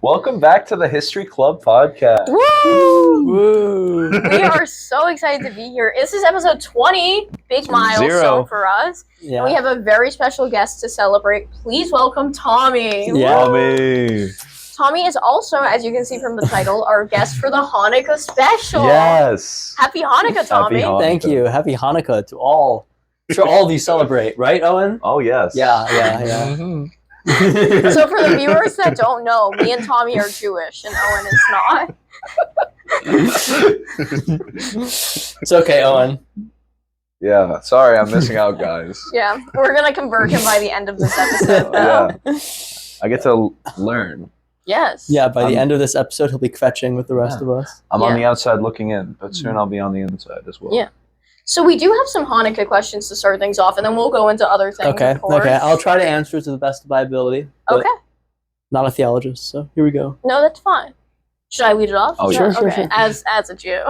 Welcome back to the History Club podcast. Woo! Woo! We are so excited to be here. This is episode 20, big milestone for us. Yeah. And we have a very special guest to celebrate. Please welcome Tommy. Yeah. Tommy. Tommy is also, as you can see from the title, our guest for the Hanukkah special. Yes. Happy Hanukkah, Tommy. Hanukkah. Thank you. Happy Hanukkah to all. I'm sure all of you celebrate, right, Owen? Oh, yes. Yeah. Mhm. So for the viewers that don't know, me and Tommy are Jewish and Owen is not. It's okay, Owen. Yeah. Sorry, I'm missing out, guys. Yeah, we're going to convert him by the end of this episode, though. Yeah. I get to learn. Yes. Yeah, by the end of this episode, he'll be kvetching with the rest of us. I'm on Yeah. the outside looking in, but soon I'll be on the inside as well. Yeah. So we do have some Hanukkah questions to start things off, and then we'll go into other things, Okay, of course. okay. I'll try to answer to the best of my ability. but Okay. Not a theologist, so here we go. No, that's fine. Should I lead it off? Oh, Sure, okay. sure, sure. As a Jew.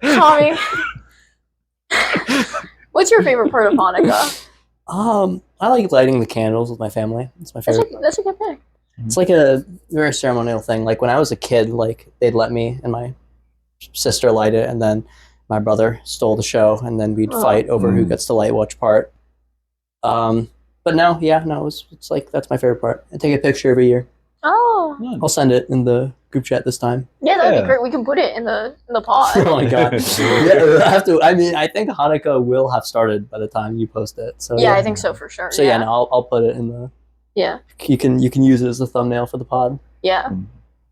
Tommy, what's your favorite part of Hanukkah? I like lighting the candles with my family. It's my favorite. That's a good pick. It's like a very ceremonial thing. Like when I was a kid, like they'd let me and my sister light it, and then my brother stole the show, and then we'd fight over who gets to light which part. But no, it's like that's my favorite part. I take a picture every year. Oh. I'll send it in the group chat this time. Yeah, that'd Yeah. be great. We can put it in the pod. Oh my god! Yeah, I have to. I mean, I think Hanukkah will have started by the time you post it. So Yeah, I think so for sure. So yeah, no, I'll put it in the. Yeah. You can use it as a thumbnail for the pod. Yeah. Mm.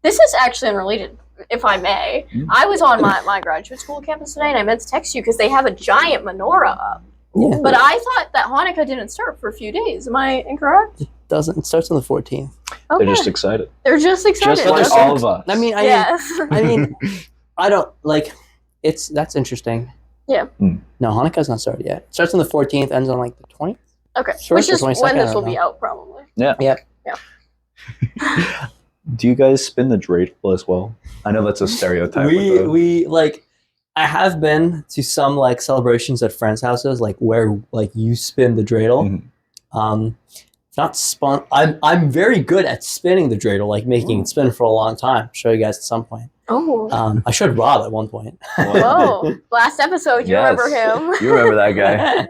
This is actually unrelated, if I may. Mm. I was on my graduate school campus today, and I meant to text you because they have a giant menorah up. Yeah. But I thought that Hanukkah didn't start for a few days. Am I incorrect? It starts on the 14th. Okay. They're just excited. They're just excited. Just like That's all of us. I mean, yes. I mean, I don't like. That's interesting. Yeah. No, Hanukkah's not started yet. It starts on the 14th, ends on like the 20th. Okay. Sure, Which is or when 22nd, I this don't will know. be out, probably. Yeah. Yep. Do you guys spin the dreidel as well? I know that's a stereotype. We like. I have been to some like celebrations at friends' houses, like where like you spin the dreidel. Mhm. Not spun. I'm very good at spinning the dreidel, like making it spin for a long time. I'll show you guys at some point. Oh. I showed Rob at one point. Whoa. Last episode, you Yes. remember him. You remember that guy.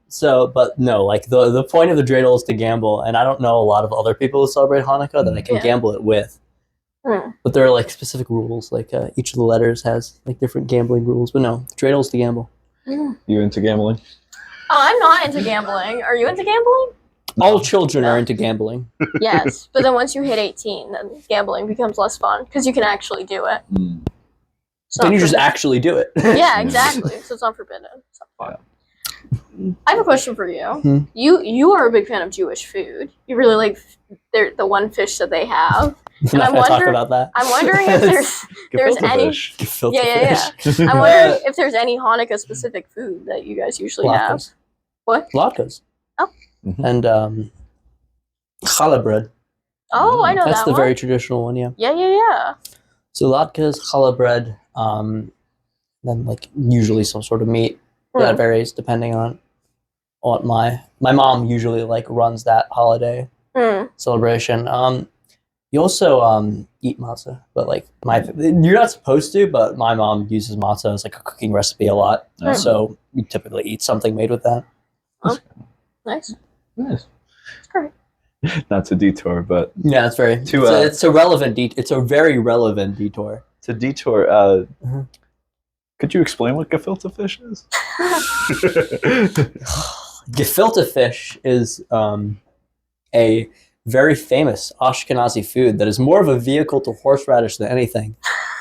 So, but no, like the point of the dreidel is to gamble, and I don't know a lot of other people who celebrate Hanukkah that I can Yeah. gamble it with. Hmm. But there are like specific rules, like each of the letters has like different gambling rules. But no, the dreidel is to gamble. You into gambling? I'm not into gambling. Are you into gambling? All children No. are into gambling. Yes. But then once you hit 18, then gambling becomes less fun because you can actually do it. Mm. It's Then not you just forbidden. actually do it. Yeah, exactly. So it's not forbidden. It's not fun. I have a question for you. Hmm. You are a big fan of Jewish food. You really like the one fish that they have. I'm not I going to talk wonder- about that. I'm wondering if there's Gefilte any. fish. Filthy Yeah. fish. I'm wondering if there's any Hanukkah specific food that you guys usually have. Latkes. What? Latkes. Oh. Mhm. And challah bread. Oh, I know That's that the one. very traditional one, yeah. Yeah. So latkes, challah bread, then like usually some sort of meat. That Mm. varies depending on what my mom usually like runs that holiday Mm. celebration. You also eat matzah, but like you're not supposed to, but my mom uses matzah as like a cooking recipe a lot. Mm. So we typically eat something made with that. Nice. Nice. It's great. Not to detour, but Yeah, it's very it's a relevant it's a very relevant detour. to detour. Mhm. Could you explain what gefilte fish is? Gefilte fish is a very famous Ashkenazi food that is more of a vehicle to horseradish than anything.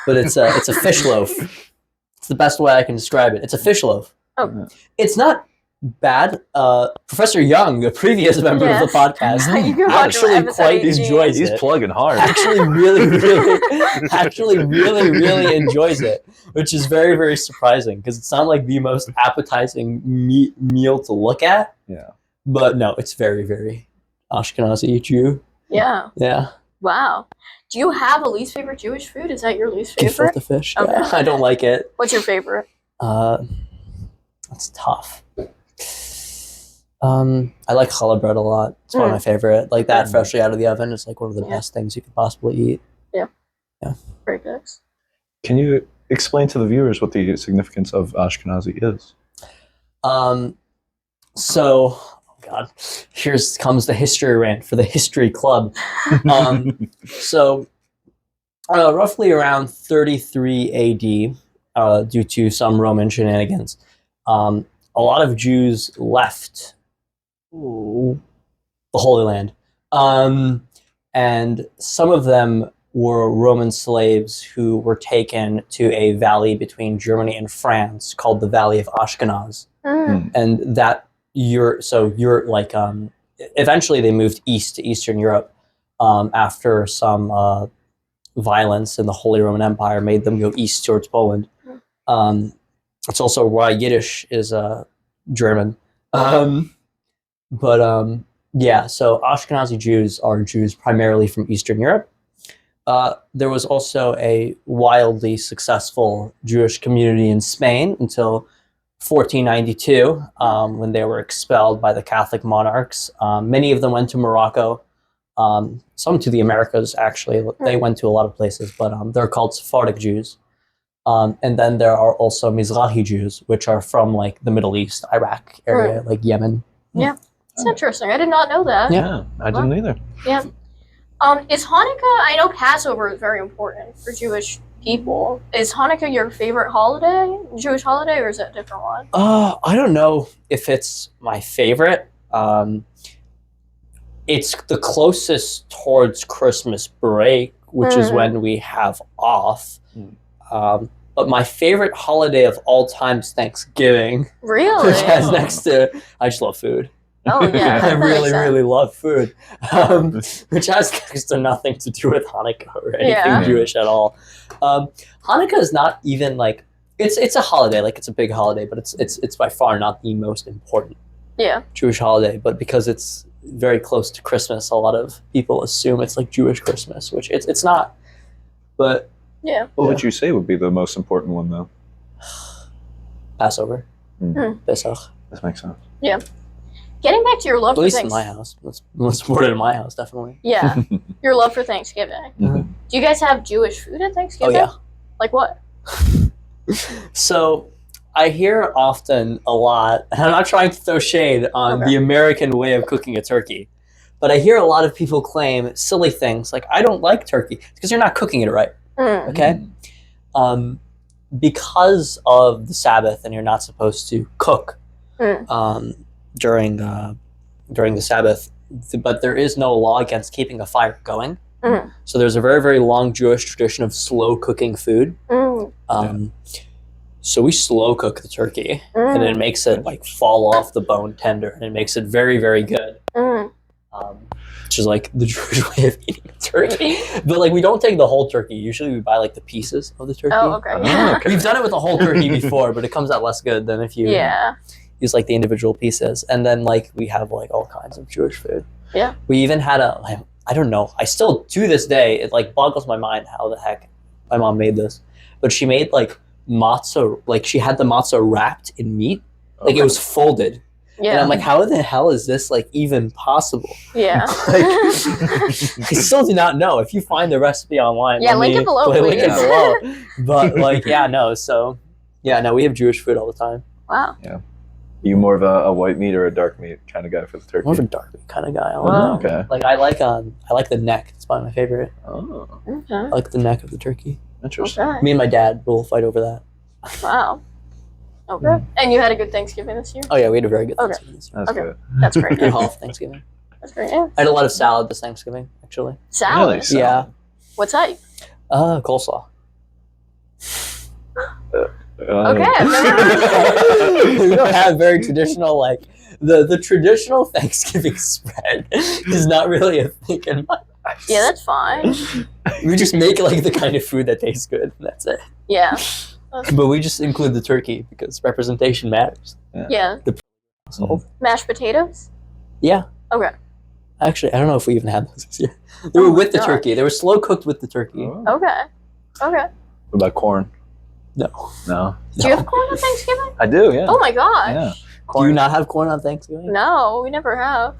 But it's a fish loaf. It's the best way I can describe it. It's a fish loaf. Oh. It's not bad. Professor Young, the previous member of the Yes. podcast, You can watch actually episode quite 18. enjoys He's it. plugging hard. Actually really enjoys it, which is very, very surprising because it's not like the most appetizing meal to look at. Yeah. But no, it's very, very Ashkenazi Jew. Yeah. Yeah. Wow. Do you have a least favorite Jewish food? Is that your least favorite? Gefilte fish. Okay. Yeah, I don't like it. What's your favorite? That's tough. I like challah bread a lot. It's one of my favorite. Like that freshly out of the oven is like one of the best things you could possibly eat. Very good. Can you explain to the viewers what the significance of Ashkenazi is? So, oh God, here's comes the history rant for the history club. So, roughly around 33 AD, due to some Roman shenanigans, a lot of Jews left the Holy Land, and some of them were Roman slaves who were taken to a valley between Germany and France called the Valley of Ashkenaz, and that eventually they moved east to Eastern Europe after some violence in the Holy Roman Empire made them go east towards Poland. It's also why Yiddish is German. Yeah, so Ashkenazi Jews are Jews primarily from Eastern Europe. There was also a wildly successful Jewish community in Spain until 1492, when they were expelled by the Catholic monarchs. Many of them went to Morocco, some to the Americas, actually. They went to a lot of places, but they're called Sephardic Jews. And then there are also Mizrahi Jews, which are from like the Middle East, Iraq area, like Yemen. Yeah, it's interesting. I did not know that. Yeah, I didn't either. Yeah. Is Hanukkah? I know Passover is very important for Jewish people. Is Hanukkah your favorite holiday, Jewish holiday, or is it a different one? I don't know if it's my favorite. It's the closest towards Christmas break, which is when we have off. But my favorite holiday of all time is Thanksgiving. Really? Which has next to, I just love food. Oh yeah, I really love food, which has next to nothing to do with Hanukkah or anything Jewish at all. Hanukkah is not even like it's a holiday, like it's a big holiday, but it's by far not the most important Jewish holiday. But because it's very close to Christmas, a lot of people assume it's like Jewish Christmas, which it's not. But what would you say would be the most important one, though? Passover, Pesach. This makes sense. Yeah. Getting back to your love At for least in my house. That's most important in my house, definitely. Yeah. Your love for Thanksgiving. Do you guys have Jewish food at Thanksgiving? Oh, yeah. Like what? So I hear often a lot, and I'm not trying to throw shade on the American way of cooking a turkey, but I hear a lot of people claim silly things like, I don't like turkey because you're not cooking it right. Okay? Because of the Sabbath and you're not supposed to cook during the Sabbath, but there is no law against keeping a fire going. So there's a very, very long Jewish tradition of slow cooking food. So we slow cook the turkey, and it makes it like fall off the bone tender, and it makes it very, very good. Which is like the Jewish way of eating a turkey. But like we don't take the whole turkey. Usually we buy like the pieces of the turkey. Oh, okay. We've done it with a whole turkey before, but it comes out less good than if you use like the individual pieces. And then like we have like all kinds of Jewish food. Yeah. We even had I don't know. I still to this day it like boggles my mind how the heck my mom made this. But she made like matzah, like she had the matzah wrapped in meat. Like it was folded. Yeah. And I'm like, how the hell is this like even possible? Yeah. Like, I still do not know. If you find the recipe online, link it below, please. Link it below. But like, so we have Jewish food all the time. Wow. Yeah. Are you more of a white meat or a dark meat kind of guy for the turkey? More of a dark meat kind of guy. Okay. Like I like the neck. It's probably my favorite. Oh. Okay. I like the neck of the turkey. Interesting. Okay. Me and my dad will fight over that. Wow. Okay. And you had a good Thanksgiving this year? Oh yeah, we had a very good Thanksgiving this year. That's good. That's great. Good half Thanksgiving. That's great. Yeah. I had a lot of salad this Thanksgiving, actually. Salad? Really? Yeah. What type? Coleslaw. Okay. We don't have very traditional like the traditional Thanksgiving spread is not really a thing in my house. Yeah, that's fine. We just make like the kind of food that tastes good, and that's it. Yeah. But we just include the turkey because representation matters. Yeah. Mashed potatoes? Yeah. Okay. Actually, I don't know if we even had those this year. They were with the turkey. They were slow cooked with the turkey. Oh. Okay. What about corn? No. Do you have corn on Thanksgiving? I do, yeah. Oh my gosh. Yeah. Do you not have corn on Thanksgiving? No, we never have.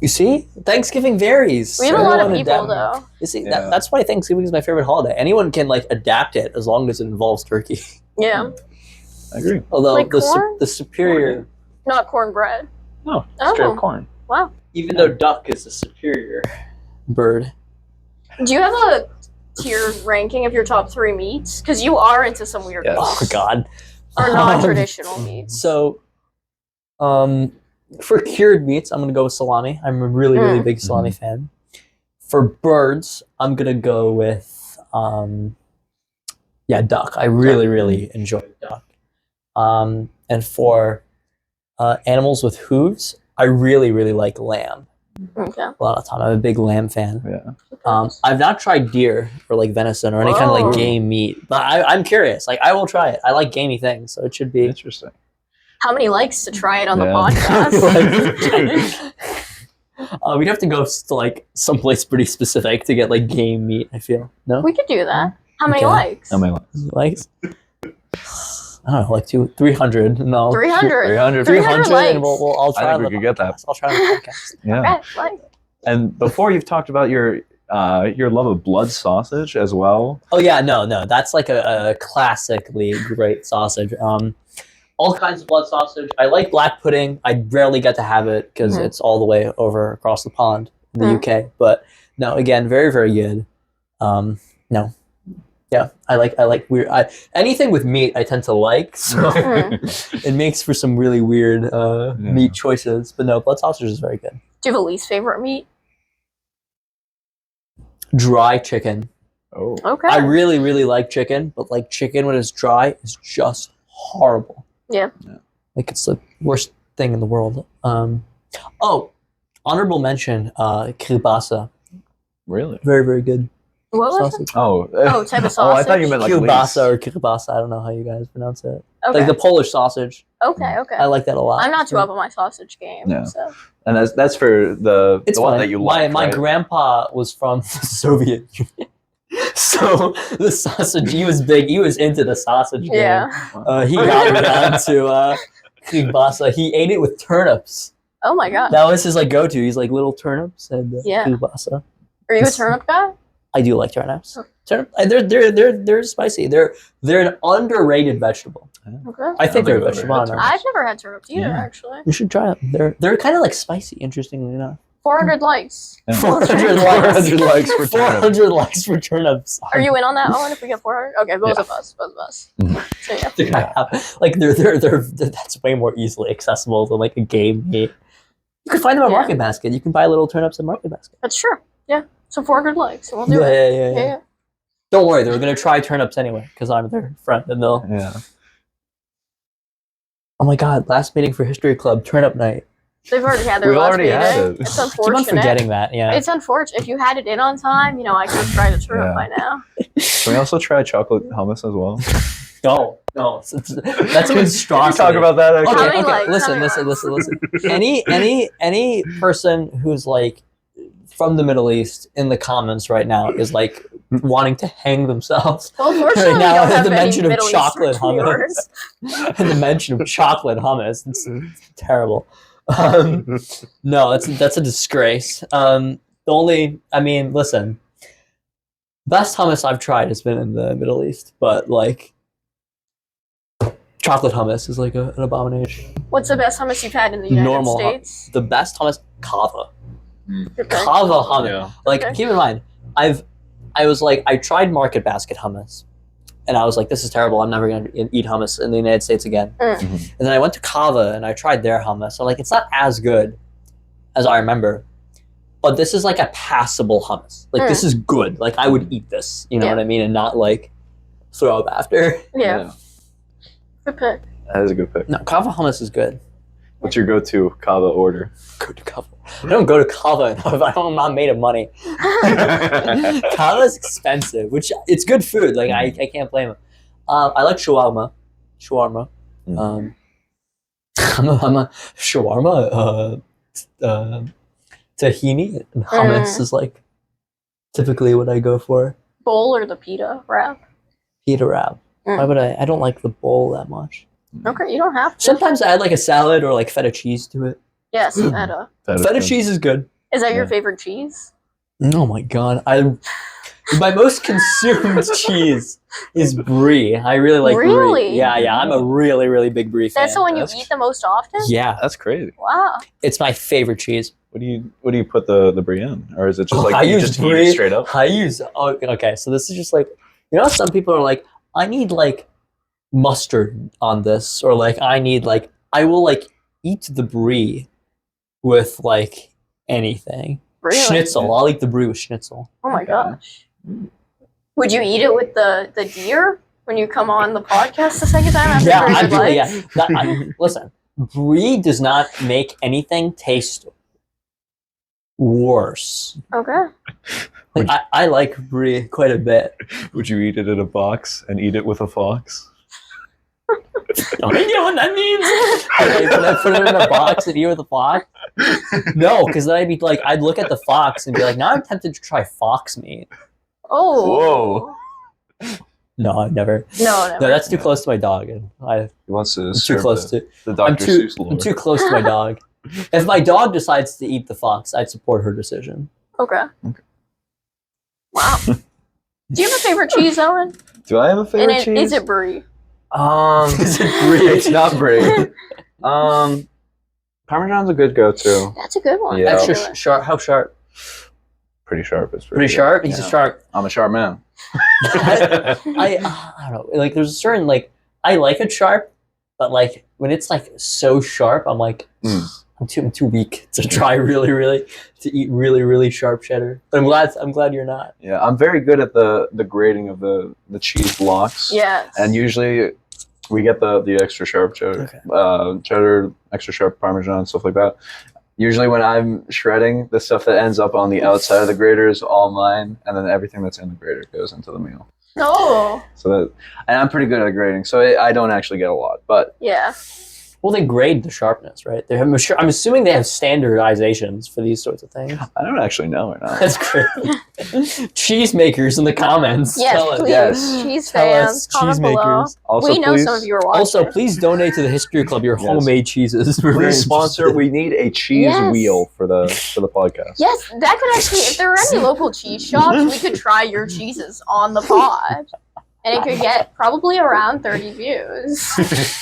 You see, Thanksgiving varies. We have a lot of Everyone people adapt- though. You see, Yeah. that's why Thanksgiving is my favorite holiday. Anyone can like adapt it as long as it involves turkey. Yeah, I agree. Although Like corn? the superior, not cornbread. No, Oh. straight up corn. Wow. even though duck is the superior bird. Do you have a tier ranking of your top 3 meats? Because you are into some weird Yes. Oh meats. God. Or non-traditional meats. So, for cured meats, I'm gonna go with salami. I'm a really, really big salami fan. For birds, I'm gonna go with duck. I really, really enjoy duck. And for animals with hooves, I really, really like lamb. Okay. A lot of time, I'm a big lamb fan. Yeah. I've not tried deer or like venison or any kind of Whoa. like game meat, but I'm curious. Like, I will try it. I like gamey things, so it should be. Interesting. How many likes to try it on the Yeah. podcast? We'd have to go to like someplace pretty specific to get like game meat. I feel no We could do that. How many Okay. likes? How many? likes. I don't know, like 300. No, 300. 300. 300 300, and likes. I'll try. I on think the we could get that. podcast. I'll try on the podcast. Yeah. Okay, like. And before you've talked about your love of blood sausage as well. Oh yeah, no, that's like a classically great sausage. All kinds of blood sausage. I like black pudding. I rarely get to have it because it's all the way over across the pond in the UK. But no, again, very, very good. No, yeah, I like weird. Anything with meat, I tend to like. So it makes for some really weird meat choices. But no, blood sausage is very good. Do you have a least favorite meat? Dry chicken. Oh. Okay. I really, really like chicken, but like chicken when it's dry is just horrible. Yeah. Like it's the worst thing in the world. Honorable mention, kielbasa. Really? Very, very good What was it? sausage. Oh. Oh, type of Oh, I thought you sausage? meant like Kielbasa leeks. or kielbasa. I don't know how you guys pronounce it. Okay. Like the Polish sausage. Okay. I like that a lot. I'm not too up on my sausage game. Yeah. So. And that's for the It's one fine. that you like. My right? grandpa was from the Soviet Union. So the sausage, he was big. He was into the sausage game. Yeah. He got me down to kielbasa. He ate it with turnips. Oh my god. That was his like go-to. He's like little turnips and Yeah. kielbasa. Are you a turnip guy? I do like turnips. They're spicy. They're an underrated vegetable. Okay. I think they're a I've never vegetable. had I don't know. turnips. I've never had turnips either, Yeah. actually. You should try them. They're kind of like spicy. Interestingly enough. 400 likes. Yeah. 400 400 likes for turnips. 400 likes for turnips. Are you in on that, Owen? If we get 400? Okay, both Yeah. of us. Both of us. Mhm. So yeah. Yeah. Like they're that's way more easily accessible than like a game meat. You can find them at Yeah. Market Basket. You can buy little turnips at Market Basket. That's true. Yeah. So 400 likes. We'll do Yeah, it. yeah, yeah, Yeah. yeah. Don't worry, they're gonna try turnips anyway because I'm their friend, and they'll. Yeah. Oh my God! Last meeting for History Club, turnip night. They've already had their We last already had meeting. it. It's I keep on unfortunate. forgetting that. Yeah. It's unfortunate. If you had it in on time, I could have tried a turnip Yeah. by now. Can we also try chocolate hummus as well? No. That's a strong. Can we talk about that actually? How Okay, many okay. likes? How Listen, many listen. Any person who's like from the Middle East in the comments right now is like wanting to hang themselves. Well, unfortunately, Right now, we don't have the any mention of Middle chocolate Eastern viewers. hummus. And the mention of chocolate hummus. It's terrible. No, that's a disgrace. Listen. Best hummus I've tried has been in the Middle East, but like chocolate hummus is like an abomination. What's the best hummus you've had in the United Normal States? The best hummus, kava. Okay. Kava hummus. Yeah. Like, Okay. keep in mind, I tried Market Basket hummus, and I was like, this is terrible. I'm never gonna eat hummus in the United States again. Mm. And then I went to Kava and I tried their hummus. So like, it's not as good as I remember, but this is like a passable hummus. Like this is good. Like I would eat this. You know Yeah. what I mean? And not like throw up after. Yeah. Good pick. That is a good pick. No, Kava hummus is good. What's your go-to kava order? Go to Kava. I don't go to Kava enough. I'm not made of money. Kava is expensive, which it's good food. Like I can't blame it. I like shawarma. I'm a shawarma. Tahini and hummus is like typically what I go for. Bowl or the pita wrap? Pita wrap. Mm. Why would I? I don't like the bowl that much. Okay, you don't have to. Sometimes I add like a salad or like feta cheese to it. Yes, feta. Feta cheese is good. Is that your Yeah. favorite cheese? Oh my god, my most consumed cheese is brie. I really like brie. Really? Yeah, I'm a really, really big brie fan. That's the one you That's- eat the most often? Yeah, That's crazy. Wow. it's my favorite cheese. What do you put the brie in, or is it just like I you use just eat brie. it straight up? Okay, so this is just like, some people are like, I need like mustard on this, or like I will like eat the brie with like anything. Really? Schnitzel. I'll eat the brie with schnitzel. Oh my gosh. Would you eat it with the deer when you come on the podcast the second time after Yeah, Thursday actually, Lights? yeah. Listen, brie does not make anything taste worse. Okay. Like, I like brie quite a bit. Would you eat it in a box and eat it with a fox? Don't you know what that means? Would I put it in a box and eat with a fox? No, because then I'd look at the fox and be like, now I'm tempted to try fox meat. Oh. Whoa. No, I've never. No, never. No, that's too close to my dog, and He wants to I'm too serve close to. the I'm Dr. too. Seuss lore. I'm too close to my dog. If my dog decides to eat the fox, I'd support her decision. Okay. Wow. Do you have a favorite cheese, Owen? Do I have a favorite And cheese? is it brie? Is it brie? It's not brie. Parmesan's a good go-to. That's a good one. Yeah. Extra actually. sharp. How sharp? Pretty sharp. It's Pretty good. sharp. He's Yeah. a sharp. I'm a sharp man. I don't know. Like, there's a certain I like it sharp, but like when it's like so sharp, I'm like, I'm too weak to try to eat really sharp cheddar. But I'm glad you're not. Yeah, I'm very good at the grading of the cheese blocks. Yes. And usually we get the extra sharp cheddar, cheddar, extra sharp Parmesan, stuff like that. Usually when I'm shredding, the stuff that ends up on the outside of the grater is all mine, and then everything that's in the grater goes into the meal. Oh. And I'm pretty good at grading, so I don't actually get a lot. But Yeah. Well, they grade the sharpness, right? I'm assuming they have standardizations for these sorts of things. I don't actually know or not. That's great. Cheese makers in the comments. Yes, Tell us. please. Yes. Cheese Tell fans, us, comment cheese below. makers. Also, We know please, some of you are watching. Also, please donate to the History Club your Yes. homemade cheeses. We're very please sponsor. interested. We need a cheese Yes. wheel for the podcast. Yes, that could actually, if there were any local cheese shops, we could try your cheeses on the pod. And it could get probably around 30 views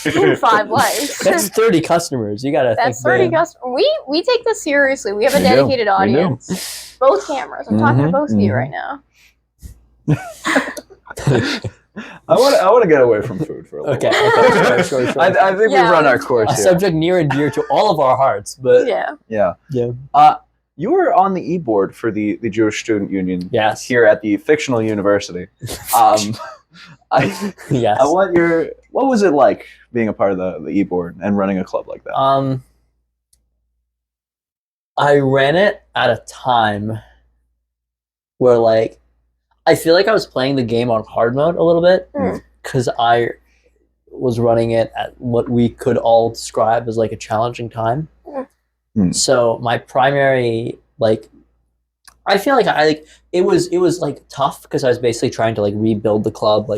and 5 likes. That's 30 customers. You gotta That's think 30 big. customers. We take this seriously. We have a We do. dedicated We do. audience. Both cameras. I'm talking to Mhm, both of you mhm. right now. I want to get away from food for a little Okay, while. sure. I think Yeah. we've run our course A here. subject near and dear to all of our hearts, but Yeah. Yeah. yeah. You were on the e-board for the Jewish Student Union Yes. here at the fictional university. I Yes. want what was it like being a part of the e-board and running a club like that? I ran it at a time where I feel like I was playing the game on hard mode a little bit Mm. because I was running it at what we could all describe as like a challenging time. Mm. So my primary I feel like it was like tough because I was basically trying to rebuild the club.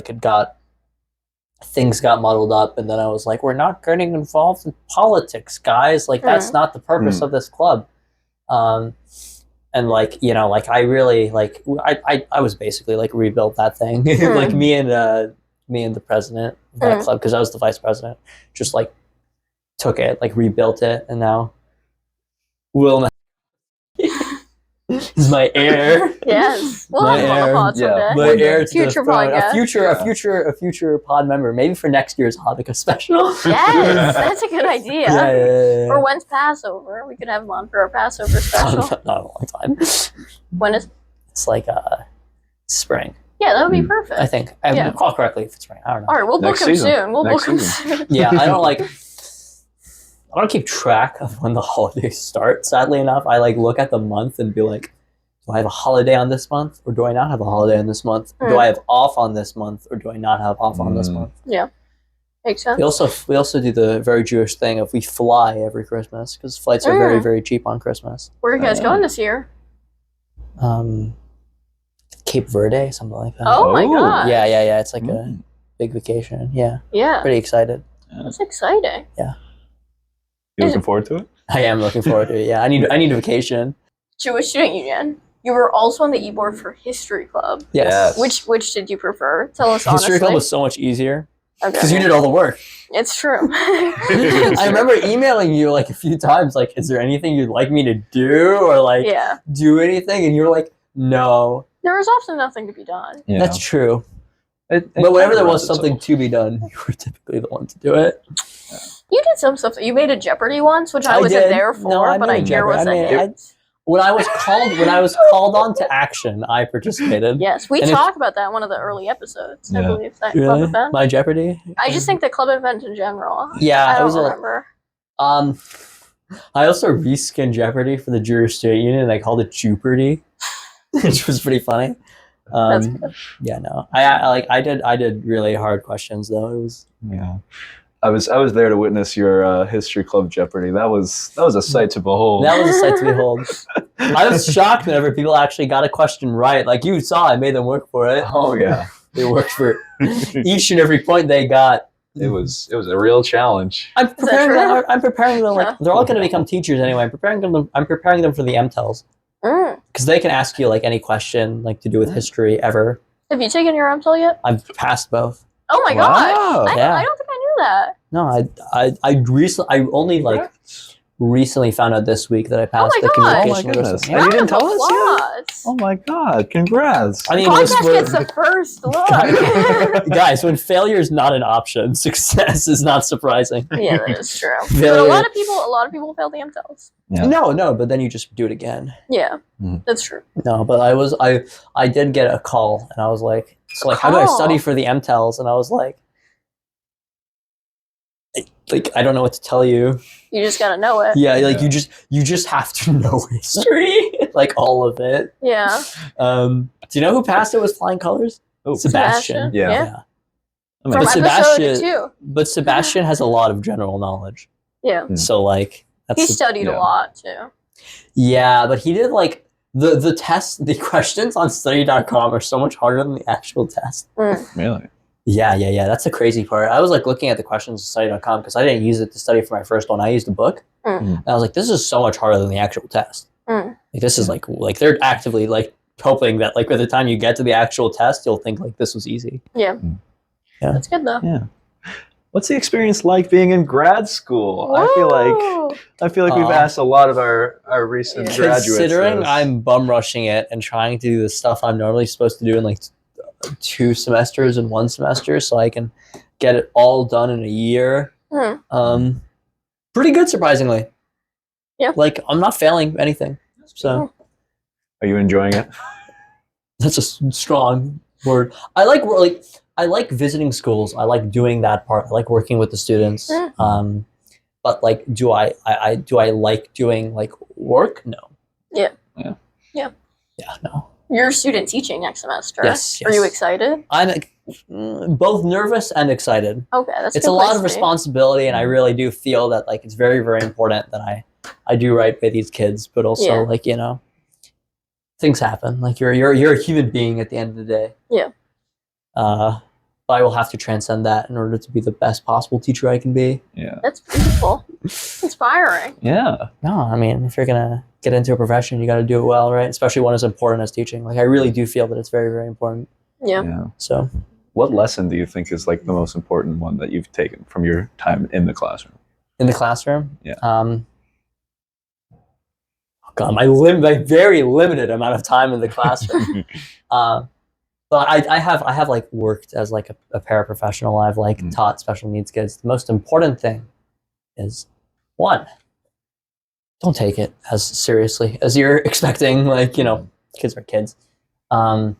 Things got muddled up, and then I was like, we're not getting involved in politics, guys. That's not the purpose of this club. And I really I was basically rebuilt that thing. Me and the president of that club, because I was the vice president, just took it, rebuilt it, and now Will is my heir. Yes. We'll My have him on the heir. pod Yeah. someday. My One day. heir to the Future throne. podcast. A future pod member, maybe for next year's Hanukkah special. Yes, that's a good idea. Yeah. Or when's Passover? We could have him on for our Passover special. Not a long time. When is? It's spring. Yeah, that would be perfect. I think. I Yeah. recall correctly if it's spring. I don't know. All right, we'll Next book him season. soon. We'll Next book him season. soon. Yeah, I don't keep track of when the holidays start. Sadly enough, I look at the month and be like, do I have a holiday on this month, or do I not have a holiday on this month? Do I have off on this month, or do I not have off on this month? Makes sense. We also do the very Jewish thing of we fly every Christmas because flights are very, very cheap on Christmas. Where are you guys going this year? Cape Verde, something like that. Oh my Oh. god. Yeah. It's like a big vacation. Yeah, Yeah. pretty excited. That's exciting. You looking forward to it? I am looking forward to it. Yeah, I need a vacation. Jewish Student Union. You were also on the e-board for History Club. Yes. Which did you prefer? Tell us honestly. History Club was so much easier Okay. because you did all the work. It's true. I remember emailing you like a few times, like, is there anything you'd like me to do or like Yeah. do anything? And you were like, no. There was often nothing to be done. Yeah. That's true. It But whenever kinda there runs was something itself. to be done, you were typically the one to do it. You did some stuff. You made a Jeopardy once, which I I wasn't did. there No, for, I but made I a hear Jeopardy. was I a mean, hit. When I was called on to action, I participated. Yes, we And if- talked about that in one of the early episodes. I Yeah. believe that club Really? event. My Jeopardy? I just think the club event in general. Yeah, I it was don't a remember. I also reskinned Jeopardy for the Jewish Student Union and I called it Jeopardy, which was pretty funny. That's good. Yeah, no. I did really hard questions though. It was Yeah. I was there to witness your History Club Jeopardy. That was a sight to behold. that was a sight to behold. I was shocked whenever people actually got a question right. Like you saw, I made them work for it. Oh yeah. They worked for each and every point they got. It was a real challenge. I'm preparing true? them. I'm preparing them like Yeah. they're all going to become teachers anyway. I'm preparing them for the MTELs Mm. because they can ask you like any question like to do with history ever. Have you taken your MTEL yet? I've passed both. Oh my Wow. gosh! Yeah. I don't think I knew that. No, I only like recently found out this week that I passed my the God. communication. Oh my goodness. Yeah. You didn't Round of tell us yet? applause. Oh my god! Congrats. I mean, it was Podcast for- gets the first look. guys, when failure is not an option, success is not surprising. Yeah, that is true. But Failure- a lot of people fail the MTELs. Yeah. No, but then you just do it again. Yeah, Mm. that's true. No, but I did get a call, and I was like, so like, how do I Call? study for the MTELs? And I was like, I don't know what to tell you. You just gotta know it. Yeah, like Yeah. you just have to know history, like all of it. Yeah. Do you know who passed it with flying colors? Oh, Sebastian. Yeah. Yeah. I mean, From But episode Sebastian- 2. But Sebastian has a lot of general knowledge. Yeah. Mm. So like that's He studied yeah. a lot too. yeah, but he did like the test, the questions on study.com are so much harder than the actual test. really? Yeah. That's the crazy part. I was like looking at the questions on study.com because I didn't use it to study for my first one. I used a book. Mm. And I was like, this is so much harder than the actual test. Mm. Like this is like they're actively like hoping that like by the time you get to the actual test, you'll think like this was easy. Yeah. Mm. Yeah. That's good though. Yeah. What's the experience like being in grad school? I feel like we've asked a lot of our recent Yeah. graduates. Considering this. I'm bum rushing it and trying to do the stuff I'm normally supposed to do in like 2 semesters in 1 semester, so I can get it all done in a year. Mm. Pretty good, surprisingly. Yeah. Like I'm not failing anything, so Are you enjoying it? that's a strong word. I like visiting schools. I like doing that part. I like working with the students. Mm. But like, do I like doing like work? No. Yeah. Yeah. No. You're student teaching next semester. Yes. Are you excited? I'm both nervous and excited. Okay, that's It's good a lot place of to be. responsibility, and I really do feel that like it's very, very important that I do right by these kids. But also, Yeah. like things happen. Like you're a human being at the end of the day. Yeah. But I will have to transcend that in order to be the best possible teacher I can be. Yeah. That's beautiful. Inspiring. Yeah. No, I mean, if you're gonna get into a profession, you got to do it well, right? Especially one as important as teaching. Like I really do feel that it's very, very important. Yeah. Yeah. So What lesson do you think is like the most important one that you've taken from your time in the classroom? in the classroom, Yeah. God, my very limited amount of time in the classroom. But I have like worked as like a paraprofessional. I've like Mm. taught special needs kids. The most important thing is one, don't take it as seriously as you're expecting. Like kids are kids. But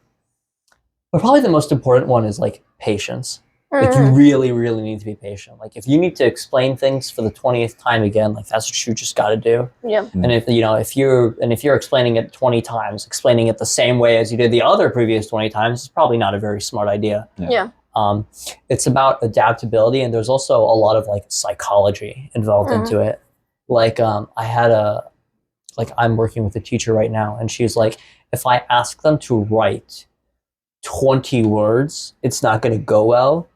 probably the most important one is like patience. Like you Mhm. really, really need to be patient. Like if you need to explain things for the 20th time again, like that's what you just got to do. Yeah. And if you're explaining it 20 times, explaining it the same way as you did the other previous 20 times is probably not a very smart idea. Yeah. It's about adaptability, and there's also a lot of like psychology involved Mhm. into it. Like I'm working with a teacher right now, and she's like, if I ask them to write 20 words, it's not going to go well.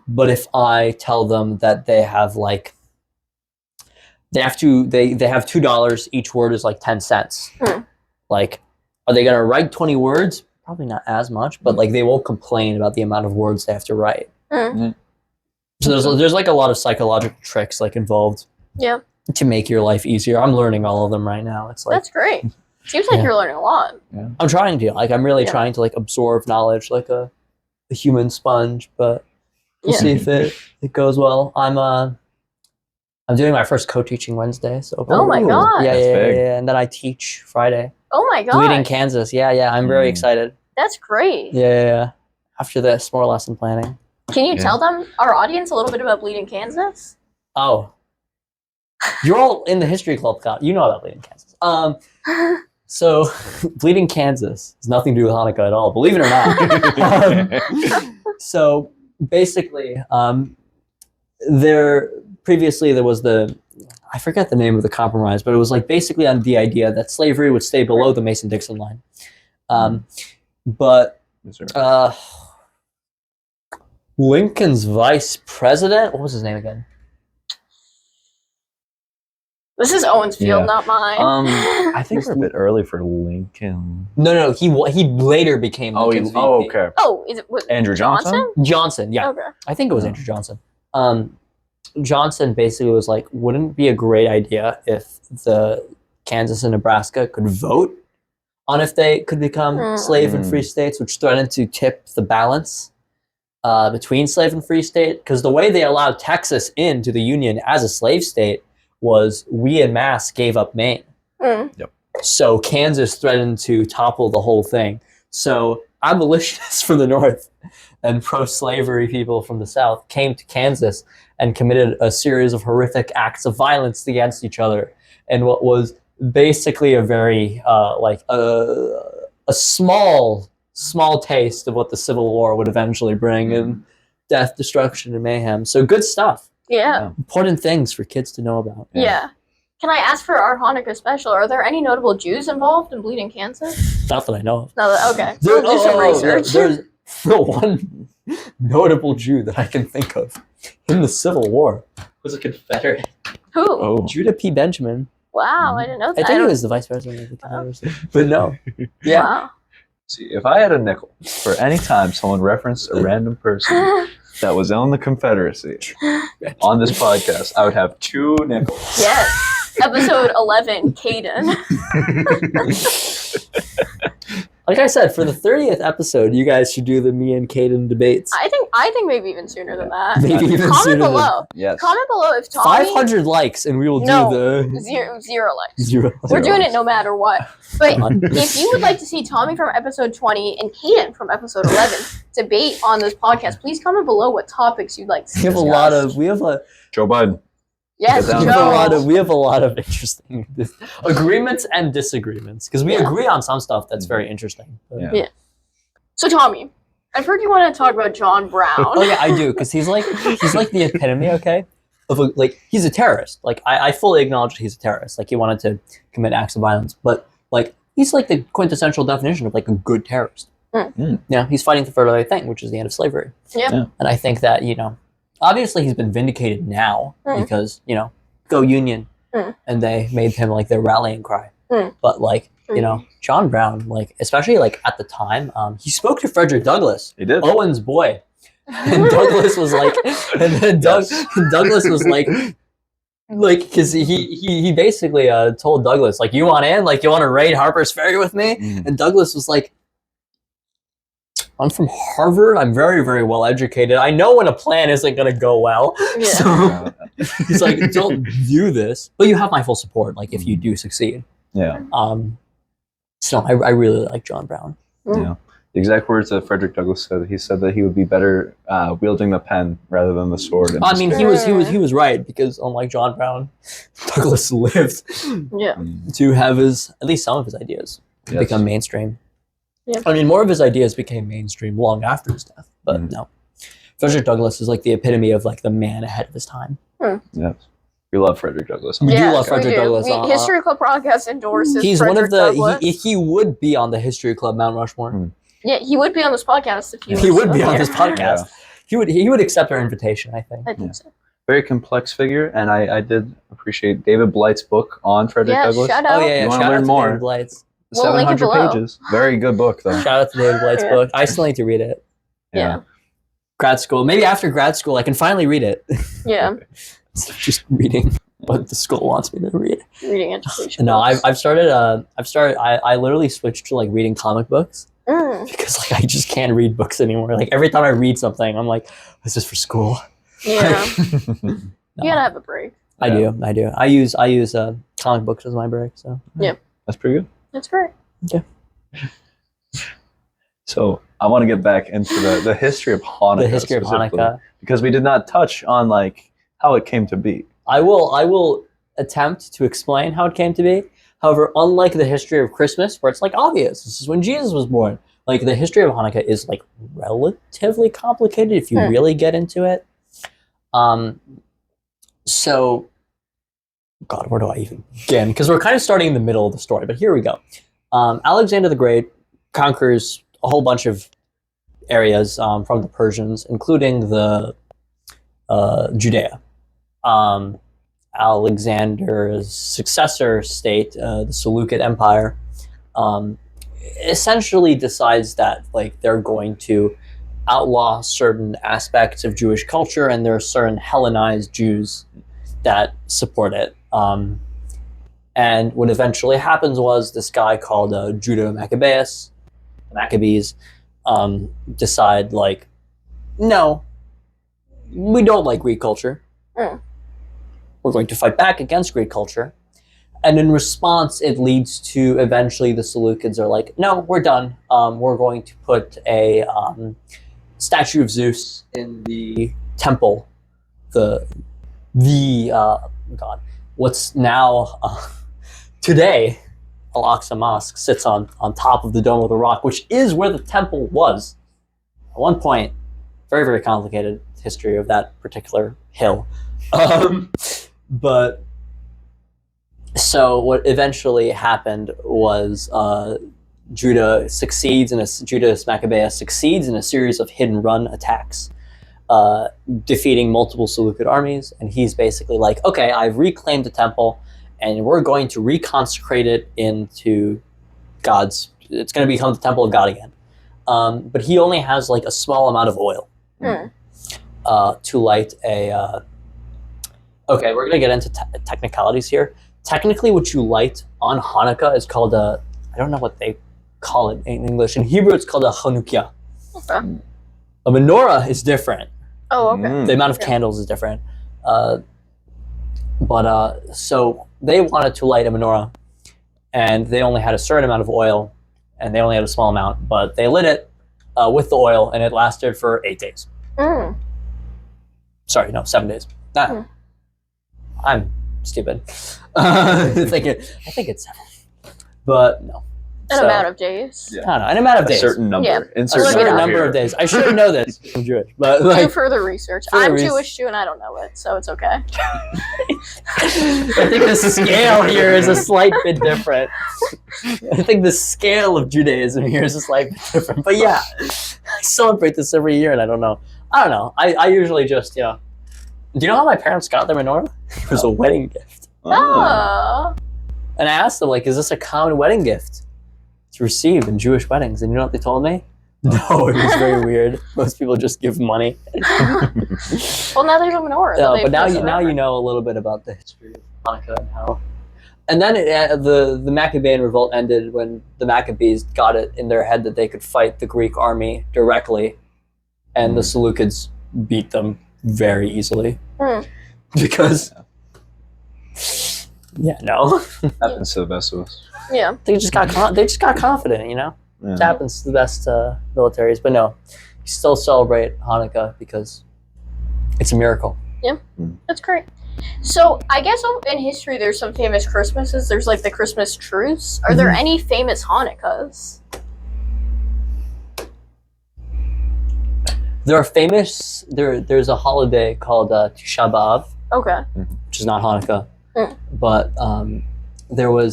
But if I tell them that they have like they have $2, each word is like 10 cents. Like, are they gonna write 20 words? Probably not as much, but like they won't complain about the amount of words they have to write. So there's like a lot of psychological tricks like involved. Yeah. To make your life easier. I'm learning all of them right now. It's like that's great. Seems like you're learning a lot. Yeah. I'm trying to. Like I'm really trying to like absorb knowledge like a human sponge, but we'll see if it goes well. I'm doing my first co-teaching Wednesday, so oh my god. Yeah, and then I teach Friday. Oh my god. Bleeding Kansas. Yeah, I'm very excited. That's great. Yeah. After this, more lesson planning. Can you tell them, our audience, a little bit about Bleeding Kansas? Oh. You're all in the history club, you know about Bleeding Kansas. So, Bleeding Kansas has nothing to do with Hanukkah at all, believe it or not. So, basically, previously there was I forget the name of the compromise, but it was like basically on the idea that slavery would stay below the Mason-Dixon line. But Lincoln's vice president, what was his name again? This is Owen's field, not mine. I think we're a bit early for Lincoln. No, he later became Lincoln's VP. okay. Oh, is it Andrew Johnson? Johnson, yeah. Okay. I think it was Andrew Johnson. Johnson basically was like, wouldn't it be a great idea if the Kansas and Nebraska could vote on if they could become slave and free states, which threatened to tip the balance between slave and free state? Because the way they allowed Texas into the Union as a slave state was we en masse gave up Maine. Yep. So Kansas threatened to topple the whole thing. So abolitionists from the North and pro-slavery people from the South came to Kansas and committed a series of horrific acts of violence against each other. And what was basically a very, a small taste of what the Civil War would eventually bring in death, destruction, and mayhem. So good stuff. Yeah. Important things for kids to know about. Yeah. Can I ask for our Hanukkah special? Are there any notable Jews involved in Bleeding Kansas? Not that I know of. No, okay. We'll do some research. There's the one notable Jew that I can think of in the Civil War was a Confederate. Who? Oh. Judah P. Benjamin. Wow, I didn't know that. I think he was the vice president of the Confederacy. But no. Yeah. Wow. See, if I had a nickel for any time someone referenced a random person that was on the Confederacy on this podcast, I would have 2 nickels. Yes. Episode 11, Caden. Like I said, for the 30th episode, you guys should do the me and Caden debates. I think maybe even sooner than that. Maybe even Comment sooner below. Yes. Comment below if Tommy... 500 likes and we will do the... Zero likes. 0 We're doing likes. it no matter what. But if you would like to see Tommy from episode 20 and Caden from episode 11 debate on this podcast, please comment below what topics you'd like to see. We have a Joe Biden. Yes, Get down. Joe. we have a lot of interesting agreements and disagreements because we agree on some stuff that's very interesting. But- Yeah. So Tommy, I've heard you want to talk about John Brown. Oh yeah, I do because he's like the epitome, okay, of he's a terrorist. Like I fully acknowledge that he's a terrorist. Like he wanted to commit acts of violence, but like he's like the quintessential definition of like a good terrorist. Yeah, he's fighting for the right thing, which is the end of slavery. Yeah. And I think that obviously he's been vindicated now because go Union, and they made him like their rallying cry. But like John Brown, like especially like at the time, he spoke to Frederick Douglass. He did. Owen's boy. And Douglas was like, and then Douglas was like, because he basically told Douglas, like, you want in? Like, you want to raid Harper's Ferry with me? And Douglas was like, I'm from Harvard. I'm very, very well educated. I know when a plan isn't going to go well. Yeah. So he's like, don't do this. But you have my full support, like, if you do succeed. Yeah. So I really like John Brown. Yeah. The exact words that Frederick Douglass said. He said that he would be better wielding the pen rather than the sword. I mean, he was right because unlike John Brown, Douglas lived to have at least some of his ideas become mainstream. Yeah. I mean, more of his ideas became mainstream long after his death. But no, Frederick Douglass is like the epitome of like the man ahead of his time. Yes. We love Frederick Douglass. We do love Frederick Douglass. History Club podcast endorses. He's Frederick Douglass. He would be on the History Club Mount Rushmore. Yeah, he would be on this podcast if he would be on this podcast. he would accept our invitation, I think. I think so. Very complex figure, and I did appreciate David Blight's book on Frederick Yeah, Douglass. shout out. Oh yeah, You wanna shout learn out to more? David Blight's. We'll link it 700 below. pages. Very good book, though. Shout out to David Blight's Yeah. book. I still need to read it. Yeah. Grad school. Maybe after grad school, I can finally read it. Yeah. Instead of just reading what the school wants me to read. Reading education. No, books. I've started. I literally switched to like reading comic books Mm, because like I just can't read books anymore. Like every time I read something, I'm like, is this for school? yeah. No. You gotta have a break. I do. I use comic books as my break. So That's pretty good. That's great. So I want to get back into the history of Hanukkah. the history of specifically, Hanukkah. because we did not touch on like how it came to be. I will attempt to explain how it came to be. However, unlike the history of Christmas, where it's like obvious, this is when Jesus was born. Like the history of Hanukkah is like relatively complicated if you really get into it. So, God, where do I even begin? Because we're kind of starting in the middle of the story, but here we go. Alexander the Great conquers a whole bunch of areas from the Persians, including the Judea. Alexander's successor state, the Seleucid Empire, essentially decides that like they're going to outlaw certain aspects of Jewish culture, and there are certain Hellenized Jews that support it. And what eventually happens was this guy called Judah Maccabees, decide like, no, we don't like Greek culture. We're going to fight back against Greek culture. And in response, it leads to eventually the Seleucids are like, no, we're done. We're going to put a statue of Zeus in the temple. God, what's now today Al-Aqsa Mosque sits on top of the Dome of the Rock, which is where the temple was. At one point, very, very complicated history of that particular hill. But so what eventually happened was Judah Maccabeus succeeds in a series of hit and run attacks, defeating multiple Seleucid armies, and he's basically like, okay, I've reclaimed the temple, and we're going to reconsecrate it into God's. It's going to become the temple of God again. But he only has like a small amount of oil to light a. Okay, we're going to get into technicalities here. Technically, what you light on Hanukkah is called a. I don't know what they call it in English. In Hebrew, it's called a Hanukkah. Okay. A menorah is different. Oh, okay. The amount of candles is different. So they wanted to light a menorah, and they only had a certain amount of oil, and they only had a small amount, but they lit it with the oil, and it lasted for 8 days. Sorry, no, 7 days. I'm stupid. I think it's 7, but no. An amount of days. Yeah. I don't know, an amount of days. A certain number. Yeah. Insert A certain number here. of days. I should know this. I'm Jewish, but Do like, further research. Further I'm Jewish too, and I don't know it, so it's okay. I think the scale here is a slight bit different. I think the scale of Judaism here is a slight bit different. But yeah, I celebrate this every year, and I don't know. I usually just, do you know how my parents got their menorah? It was a wedding gift. Oh. And I asked them, like, is this a common wedding gift to receive in Jewish weddings? And you know what they told me? No, it was very weird. Most people just give money. Well, now there's a menorah. No, but now you know a little bit about the history of Hanukkah and how. And then the Maccabean revolt ended when the Maccabees got it in their head that they could fight the Greek army directly, and the Seleucids beat them very easily. Because, Happens to the best of us. Yeah. they just got confident, It happens to the best militaries, but no, you still celebrate Hanukkah because it's a miracle. Yeah, that's great. So I guess in history there's some famous Christmases. There's like the Christmas truce. Are there any famous Hanukkahs? There are famous. There's a holiday called Tisha B'av, Okay. which is not Hanukkah, but there were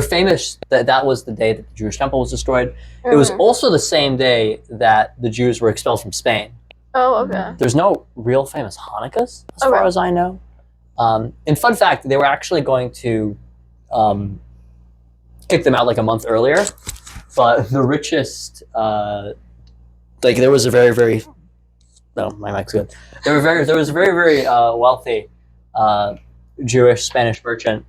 famous that was the day that the Jewish temple was destroyed. It was also the same day that the Jews were expelled from Spain. Oh, okay. There's no real famous Hanukkahs, as far as I know. And fun fact, they were actually going to kick them out like a month earlier, but the richest, there was a very, very, no, my mic's good. There was a very, very wealthy Jewish Spanish merchant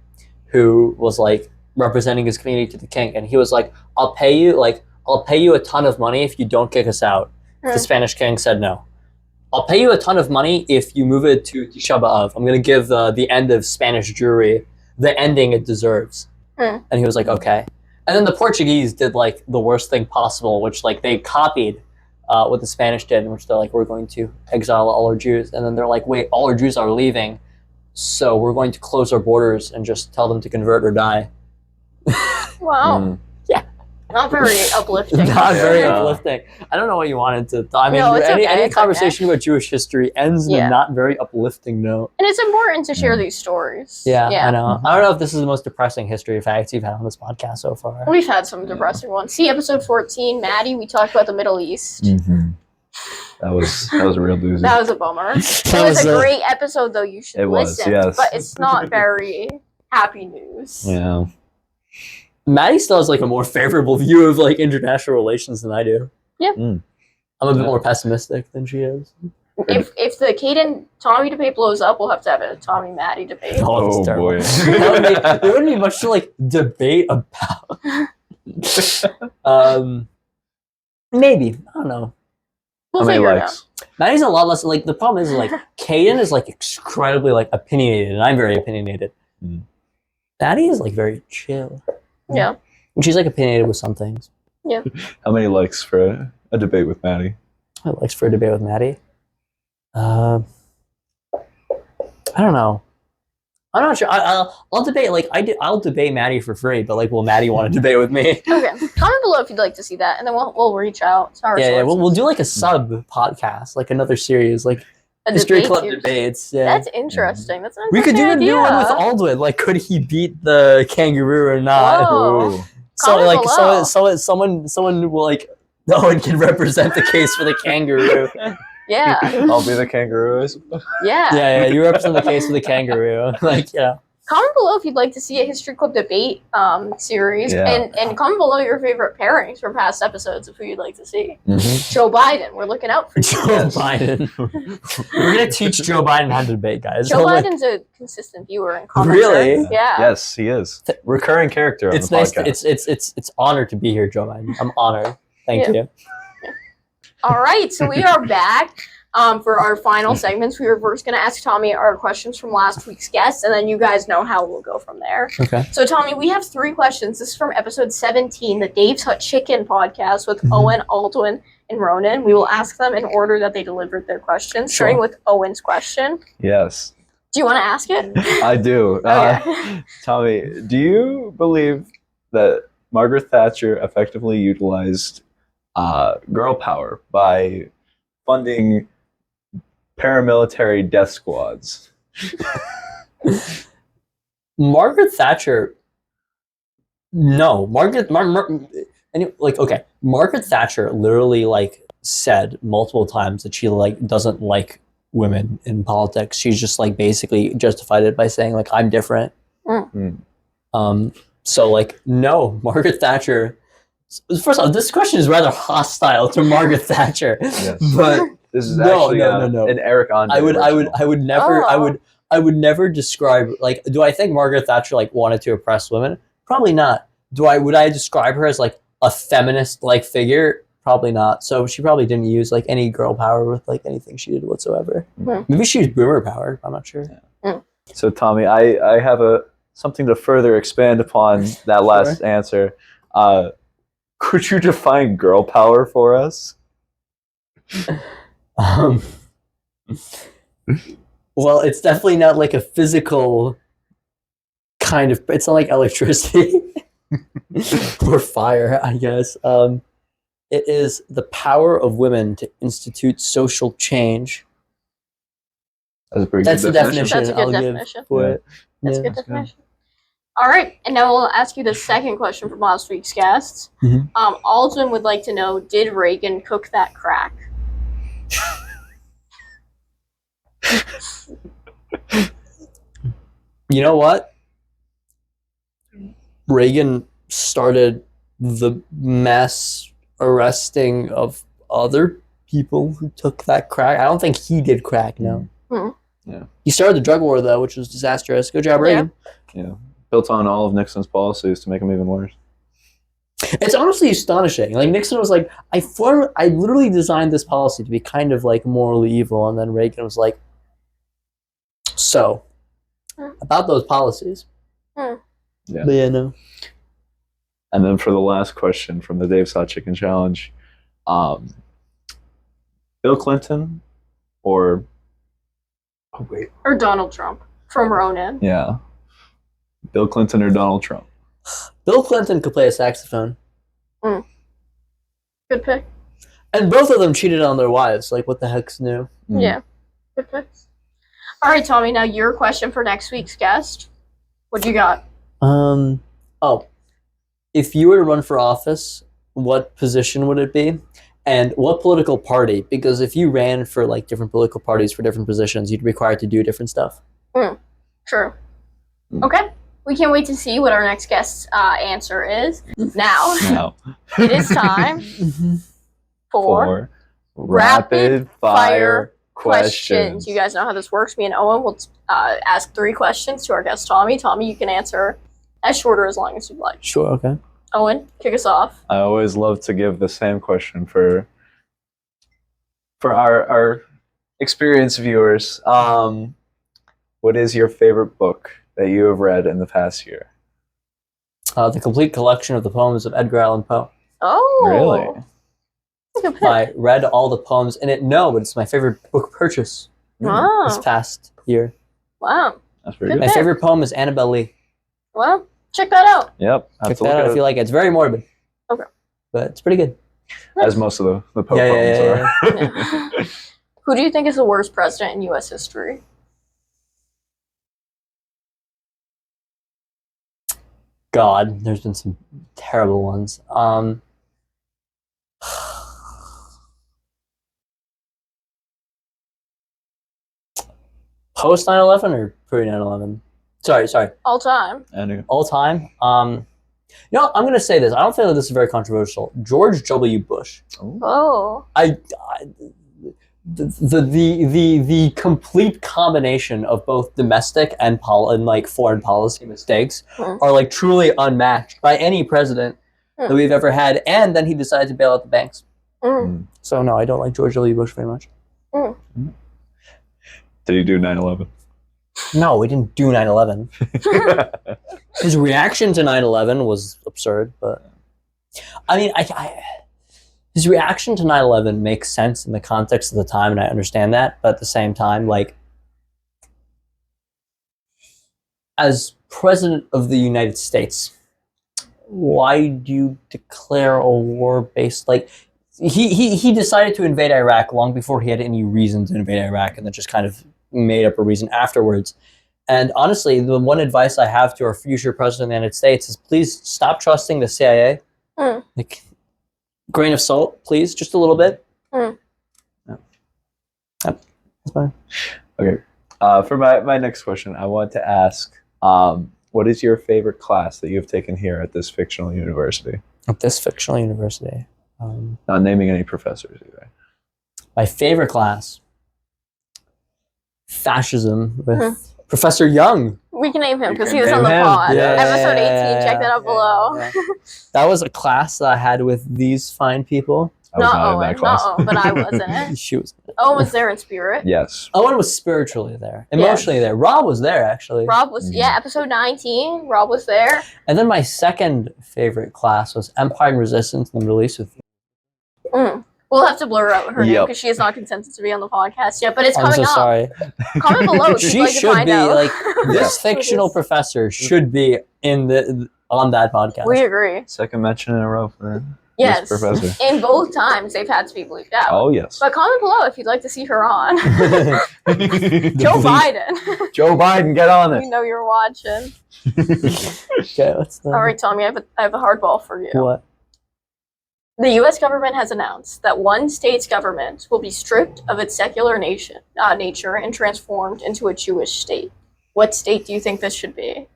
who was like representing his community to the king, and he was like, I'll pay you a ton of money if you don't kick us out. The Spanish king said no. I'll pay you a ton of money if you move it to Tisha B'Av. I'm going to give the end of Spanish Jewry the ending it deserves. And he was like, okay. And then the Portuguese did like the worst thing possible, which like they copied what the Spanish did, in which they're like, we're going to exile all our Jews. And then they're like, wait, all our Jews are leaving, so we're going to close our borders and just tell them to convert or die. Wow. Yeah. Not very uplifting. Not very uplifting. I don't know what you wanted to. I mean, any conversation about Jewish history ends in a not very uplifting note. And it's important to share these stories. Yeah, I know. I don't know if this is the most depressing history facts you've had on this podcast so far. We've had some depressing ones. See episode 14, Maddie. We talked about the Middle East. Mm-hmm. That was a real doozy. That was a bummer. It was a great episode, though. You should listen. Yes. But it's not very happy news. Yeah. Maddie still has like a more favorable view of like international relations than I do. Yeah. I'm a bit more pessimistic than she is. If the Caden Tommy debate blows up, we'll have to have a Tommy Maddie debate. Oh boy. There wouldn't be much to like debate about. Maybe. I don't know. We'll figure it out. Maddie's a lot less like the problem is like Caden is like incredibly like opinionated and I'm very opinionated. Maddie is like very chill. Yeah. And she's like opinionated with some things. Yeah. How many likes for a debate with Maddie? How many likes for a debate with Maddie? I don't know. I'm not sure. I'll debate like I'll debate Maddie for free, but like will Maddie want to debate with me? Okay. Comment below if you'd like to see that, and then we'll reach out. Yeah. We'll do like a sub podcast, like another series, like a History Club debates. Yeah. That's interesting. That's an we could do a idea. new one with Aldwin. Like, could he beat the kangaroo or not? Whoa. So Comment like, below. someone will like, no one can represent the case for the kangaroo. Yeah. I'll be the kangaroo. Yeah. Yeah. You represent the case for the kangaroo. Like, yeah. Comment below if you'd like to see a History Club debate series, and comment below your favorite pairings from past episodes of who you'd like to see. Joe Biden, we're looking out for Joe Biden. We're gonna teach Joe Biden how to debate, guys. Joe Biden's a consistent viewer and commenter. Really? Yeah. Yes, he is. Recurring character on the podcast. It's honored to be here, Joe Biden. I'm honored. Thank you. All right, so we are back. For our final segments, we were first going to ask Tommy our questions from last week's guests, and then you guys know how we'll go from there. Okay. So, Tommy, we have 3 questions. This is from episode 17, the Dave's Hut Chicken podcast with Owen, Aldwin, and Ronan. We will ask them in order that they delivered their questions, starting with Owen's question. Yes. Do you want to ask it? I do. Okay. Tommy, do you believe that Margaret Thatcher effectively utilized girl power by funding paramilitary death squads? Margaret Thatcher. No, Margaret Thatcher literally like said multiple times that she like doesn't like women in politics. She's just like basically justified it by saying like I'm different. So like no, Margaret Thatcher. First off, this question is rather hostile to Margaret Thatcher. Yes. But this is actually an Eric Andre. I would never describe like. Do I think Margaret Thatcher like wanted to oppress women? Probably not. Would I describe her as like a feminist like figure? Probably not. So she probably didn't use like any girl power with like anything she did whatsoever. Maybe she used boomer power. I'm not sure. So Tommy, I have something to further expand upon that last answer. Could you define girl power for us? Well, it's definitely not like a physical kind of. It's not like electricity or fire, I guess. It is the power of women to institute social change. That's the definition. That's a good definition. That's a good definition. All right, and now we'll ask you the second question from last week's guests. Aldwin would like to know, did Reagan cook that crack? You know what? Reagan started the mass arresting of other people who took that crack. I don't think he did crack, no. Hmm. Yeah. He started the drug war, though, which was disastrous. Good job, Reagan. Yeah. Built on all of Nixon's policies to make him even worse. It's honestly astonishing. Like, Nixon was like, I literally designed this policy to be kind of like morally evil, and then Reagan was like, so, about those policies. Yeah. But yeah, no. And then for the last question from the Dave Saw Chicken Challenge, Bill Clinton or Or Donald Trump from Ronin. yeah, Bill Clinton or Donald Trump? Bill Clinton could play a saxophone. Good pick. And both of them cheated on their wives. Like, what the heck's new? Mm. Yeah. Good pick. All right, Tommy, now your question for next week's guest. What you got? If you were to run for office, what position would it be? And what political party? Because if you ran for like different political parties for different positions, you'd be required to do different stuff. True. Okay. We can't wait to see what our next guest's answer is. Now, it is time for rapid fire questions. You guys know how this works. Me and Owen will ask 3 questions to our guest, Tommy. Tommy, you can answer as short or as long as you'd like. Sure, okay. Owen, kick us off. I always love to give the same question for our experienced viewers. What is your favorite book that you have read in the past year? The complete collection of the poems of Edgar Allan Poe. Oh. Really? Good pick. I read all the poems in it. No, but it's my favorite book purchase this Wow. past year. Wow. That's pretty Good good. My favorite poem is Annabelle Lee. Well, check that out. Yep. Have Check to that look out at if it. you like it. It's very morbid. Okay. But it's pretty good. As most of the Poe Yeah, poems yeah, are. Who do you think is the worst president in U.S. history? God, there's been some terrible ones. Post 9/11 or pre 9/11? Sorry. All time. Anyway. All time. No, I'm gonna say this. I don't feel that this is very controversial. George W. Bush. Oh. The complete combination of both domestic and like foreign policy mistakes are like truly unmatched by any president that we've ever had. And then he decided to bail out the banks. So no, I don't like George W. Bush very much. Did he do 9/11? No, we didn't do 9/11. His reaction to 9/11 was absurd, but I mean, his reaction to 9/11 makes sense in the context of the time, and I understand that. But at the same time, like, as president of the United States, why do you declare a war based, like, he decided to invade Iraq long before he had any reason to invade Iraq, and then just kind of made up a reason afterwards. And honestly, the one advice I have to our future president of the United States is please stop trusting the CIA. Like, grain of salt, please, just a little bit. Yeah. That's fine. Okay. For my next question, I want to ask, what is your favorite class that you've taken here at this fictional university? At this fictional university. Not naming any professors either. My favorite class, fascism with Professor Young. We can name him because he can was on the name him. pod. Yeah. Episode 18. Check that out below. Yeah. That was a class that I had with these fine people. I was Not not in Owen. that class. Not Owen, but I was in it. She was. Owen was there in spirit. Yes. Owen was spiritually there, emotionally there. Rob was there actually. Rob was, episode 19. Rob was there. And then my second favorite class was Empire and Resistance in the Middle East with. We'll have to blur out her name Yep. because she has not consented to be on the podcast yet, but it's I'm coming so up. sorry. Comment below if you'd She like to should find be out. like this Yes. fictional professor should be on that podcast. We agree. Second mention in a row for Yes. this professor. In both times, they've had to be bleeped out. Oh, yes. But comment below if you'd like to see her on. Joe Biden. Joe Biden, get on We it. know you're watching. Okay, what's the All right, Tommy, I have a hardball for you. what? The U.S. government has announced that one state's government will be stripped of its secular nature and transformed into a Jewish state. What state do you think this should be?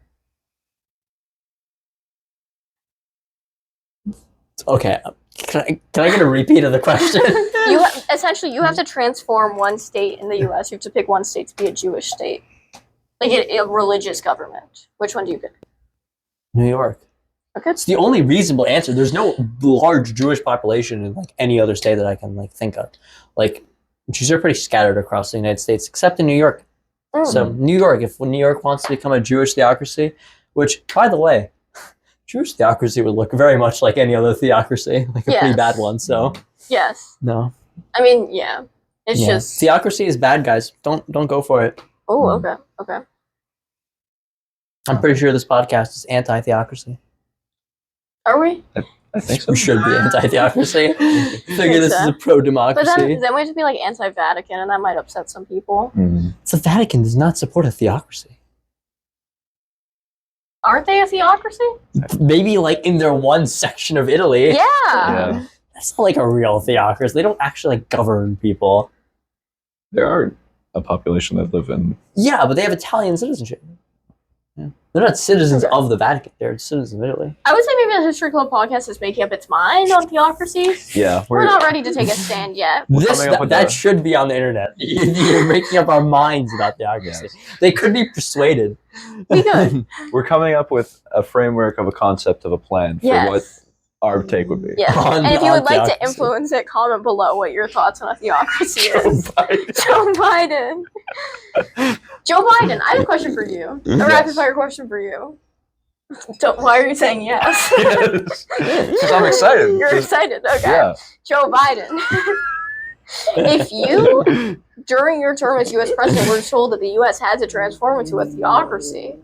Okay, can I get a repeat of the question? Essentially, you have to transform one state in the U.S. You have to pick one state to be a Jewish state. Like a religious government. Which one do you pick? New York. Okay. It's the only reasonable answer. There's no large Jewish population in like any other state that I can like think of. Like Jews are pretty scattered across the United States, except in New York. So New York, if New York wants to become a Jewish theocracy, which by the way, Jewish theocracy would look very much like any other theocracy, like a pretty bad one. So yes. No. I mean, yeah. It's just theocracy is bad, guys. Don't go for it. Oh, okay. I'm pretty sure this podcast is anti-theocracy. Are we? I think so. We should be anti-theocracy. Figure this is a pro-democracy. But then we have to be like anti-Vatican, and that might upset some people. The Vatican does not support a theocracy. Aren't they a theocracy? Maybe like in their one section of Italy. Yeah. That's not like a real theocracy. They don't actually like govern people. There are a population that live in... Yeah, but they have Italian citizenship. Yeah. They're not citizens of the Vatican. They're citizens of Italy. I would say maybe the History Club podcast is making up its mind on theocracies. Yeah. We're not ready to take a stand yet. That should be on the internet. You're making up our minds about theocracy. Yes. They could be persuaded. We could. We're coming up with a framework of a concept of a plan for what our take would be. Yeah. And if you would like to influence it, comment below what your thoughts on a theocracy is. Joe Biden. Joe Biden, I have a question for you. A rapid fire question for you. Why are you saying yes? Because I'm excited. You're excited, okay. Yeah. Joe Biden. If you, during your term as U.S. president, were told that the U.S. had to transform into a theocracy,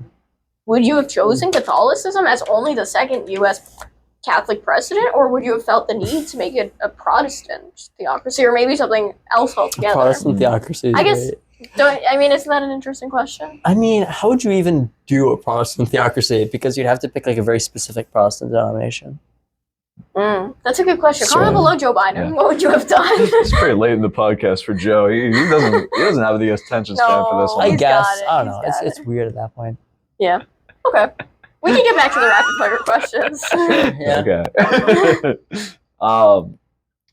would you have chosen Catholicism as only the second U.S. Catholic president, or would you have felt the need to make it a Protestant theocracy, or maybe something else altogether? Protestant theocracy. I guess. Isn't that an interesting question? I mean, how would you even do a Protestant theocracy? Because you'd have to pick like a very specific Protestant denomination. That's a good question. Comment below, Joe Biden. What would you have done? It's pretty late in the podcast for Joe. He doesn't have the attention span for this one. I guess. I don't know. It's weird at that point. Yeah. Okay. We can get back to the rapid fire questions. Okay.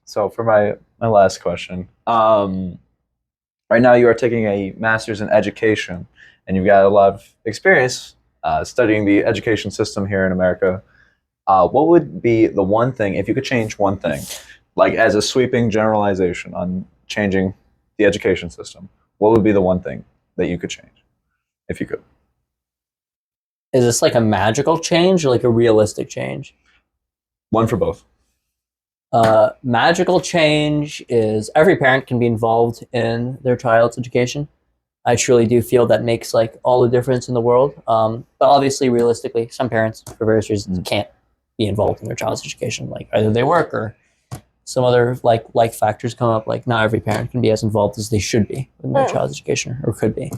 So for my last question, right now you are taking a master's in education, and you've got a lot of experience studying the education system here in America. What would be the one thing, if you could change one thing, like as a sweeping generalization on changing the education system, what would be the one thing that you could change, if you could? Is this like a magical change or like a realistic change? One for both. Magical change is every parent can be involved in their child's education. I truly do feel that makes like all the difference in the world. But obviously, realistically, some parents, for various reasons, can't be involved in their child's education. Like either they work or some other like life factors come up. Like not every parent can be as involved as they should be in their child's education or could be.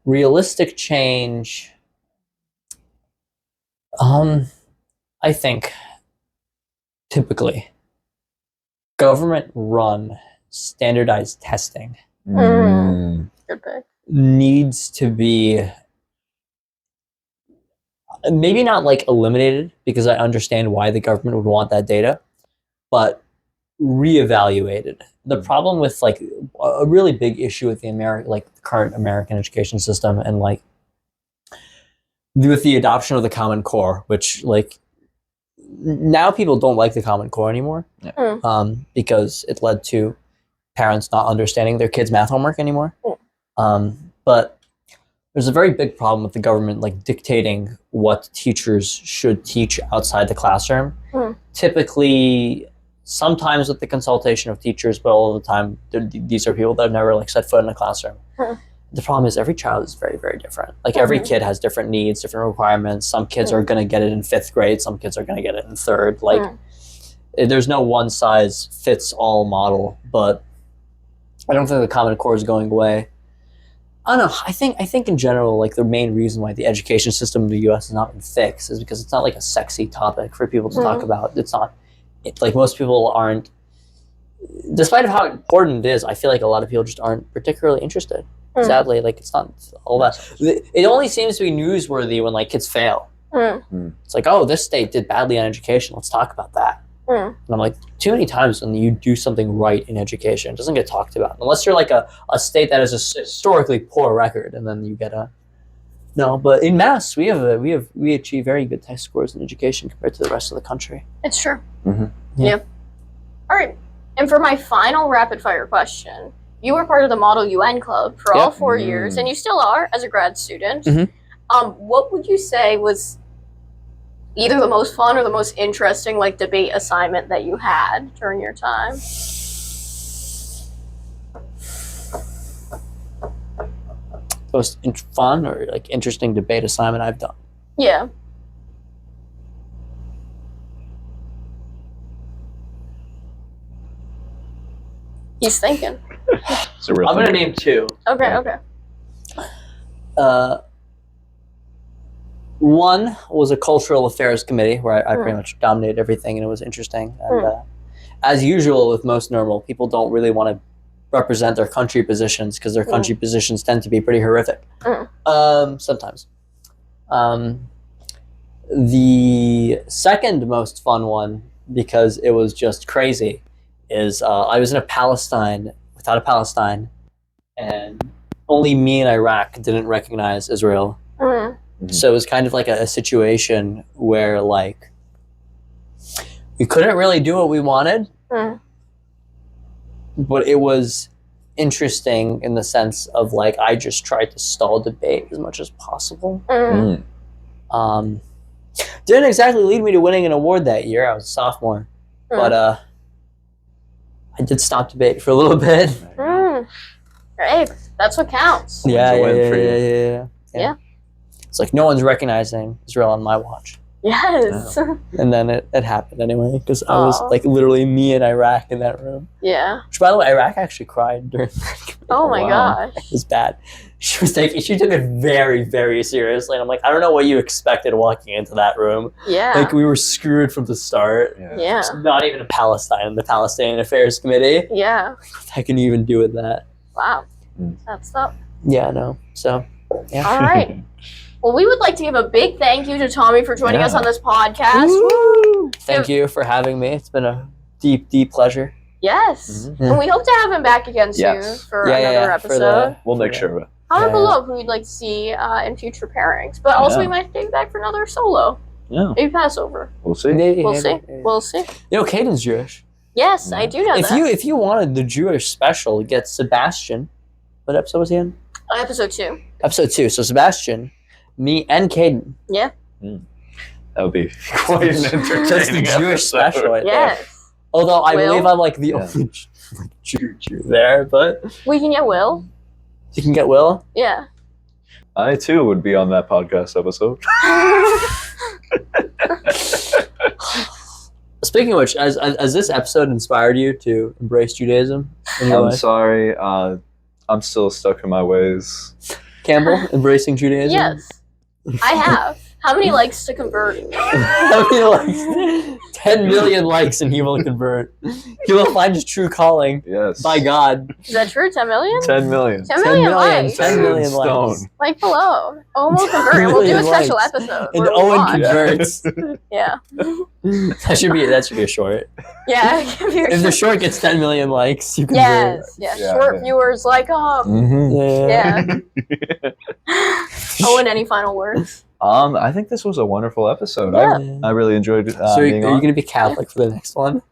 Realistic change. I think typically government-run standardized testing Good pick. needs to be maybe not like eliminated, because I understand why the government would want that data, but reevaluated. The problem with like a really big issue with the current American education system and like with the adoption of the Common Core, which like now people don't like the Common Core anymore, because it led to parents not understanding their kids' math homework anymore. But there's a very big problem with the government like dictating what teachers should teach outside the classroom. Typically, sometimes with the consultation of teachers, but all the time these are people that have never like set foot in a classroom. The problem is every child is very, very different. Like every kid has different needs, different requirements. Some kids are going to get it in 5th grade. Some kids are going to get it in 3rd. Like there's no one size fits all model, but I don't think the Common Core is going away. I don't know. I think in general, like the main reason why the education system in the U.S. has not been fixed is because it's not like a sexy topic for people to talk about. It's not like most people aren't, despite of how important it is, I feel like a lot of people just aren't particularly interested. Sadly, like it's not all that. It only seems to be newsworthy when like kids fail. It's like, oh, this state did badly on education. Let's talk about that. And I'm like, too many times when you do something right in education, it doesn't get talked about unless you're like a state that has a historically poor record, and then you get a no. But in Mass, we achieve very good test scores in education compared to the rest of the country. It's true. Yeah. All right. And for my final rapid fire question, you were part of the Model UN Club for all 4 years, and you still are as a grad student. What would you say was either the most fun or the most interesting like debate assignment that you had during your time? Most fun or like interesting debate assignment I've done? Yeah. He's thinking. I'm going to name two. Okay. One was a cultural affairs committee where I pretty much dominated everything, and it was interesting. And as usual with most normal, people don't really want to represent their country positions because their country positions tend to be pretty horrific. Sometimes. The second most fun one, because it was just crazy, is I was in without a Palestine, and only me and Iraq didn't recognize Israel. So it was kind of like a situation where like we couldn't really do what we wanted, but it was interesting in the sense of like I just tried to stall debate as much as possible. Didn't exactly lead me to winning an award that year. I was a sophomore, but I did stop debate for a little bit. Great, that's what counts. Yeah. It's like no one's recognizing Israel on my watch. Yes. And then it happened anyway because I was like literally me and Iraq in that room. Yeah. Which, by the way, Iraq actually cried during that. Oh my gosh. It was bad. She took it very, very seriously. And I'm like, I don't know what you expected walking into that room. Yeah. Like we were screwed from the start. Yeah. It's not even in Palestine, the Palestinian Affairs Committee. Yeah. I can even do with that. Wow. That's up. Yeah, no. So, yeah. All right. Well, we would like to give a big thank you to Tommy for joining us on this podcast. Woo! Thank you for having me. It's been a deep, deep pleasure. Yes. And we hope to have him back again soon for another episode. We'll make sure of it. Comment below who you'd like to see in future pairings. But also we might take you back for another solo. Yeah. Maybe Passover. We'll see. We'll see. You know, Caden's Jewish. Yes, I do know that. If you wanted the Jewish special, get Sebastian. What episode was he in? Episode 2. Episode 2. So Sebastian, me, and Caden. Yeah. That would be quite an entertaining That's the Jewish special right there. Although I believe I'm like the only Jew there, but we can get Will. You can get Will? Yeah. I too would be on that podcast episode. Speaking of which, has this episode inspired you to embrace Judaism? I'm sorry. I'm still stuck in my ways. Campbell, embracing Judaism? Yes. I have. How many likes to convert? How many likes? 10 million likes and he will convert. He will find his true calling. Yes. By God. Is that true? 10 million? 10 million. 10 million likes. 10 million likes. Like below. Owen will convert. We'll do a special episode. And Owen converts. Yeah. That should be a short. Yeah. If the short gets 10 million likes, you convert. Yes. Yeah. Short viewers like Yeah. Owen, any final words? I think this was a wonderful episode. Yeah. I really enjoyed it. So are you going to be Catholic for the next one?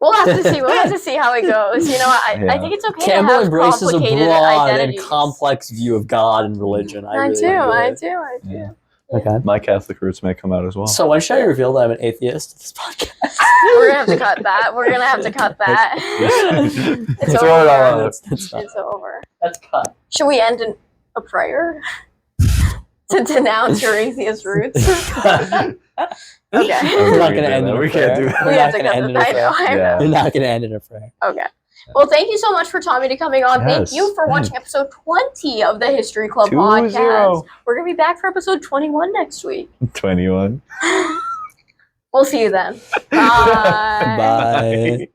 We'll have to see. We'll have to see how it goes. You know, I think it's okay Campbell to have embraces a broad identities. and complex view of God and religion. I do. Yeah. Okay. My Catholic roots may come out as well. So when should I reveal that I'm an atheist in this podcast? We're gonna have to cut that. It's over. It's over. That's cut. Should we end in a prayer to denounce your atheist roots? Okay. We're not going to end in a prayer. We can't do that. We have to cut it. I know. We're not going to end in a prayer. Okay. Well, thank you so much for Tommy to coming on. Yes. Thank you for watching episode 20 of the History Club 20. podcast. We're going to be back for episode 21 next week. 21. We'll see you then. Bye. Bye.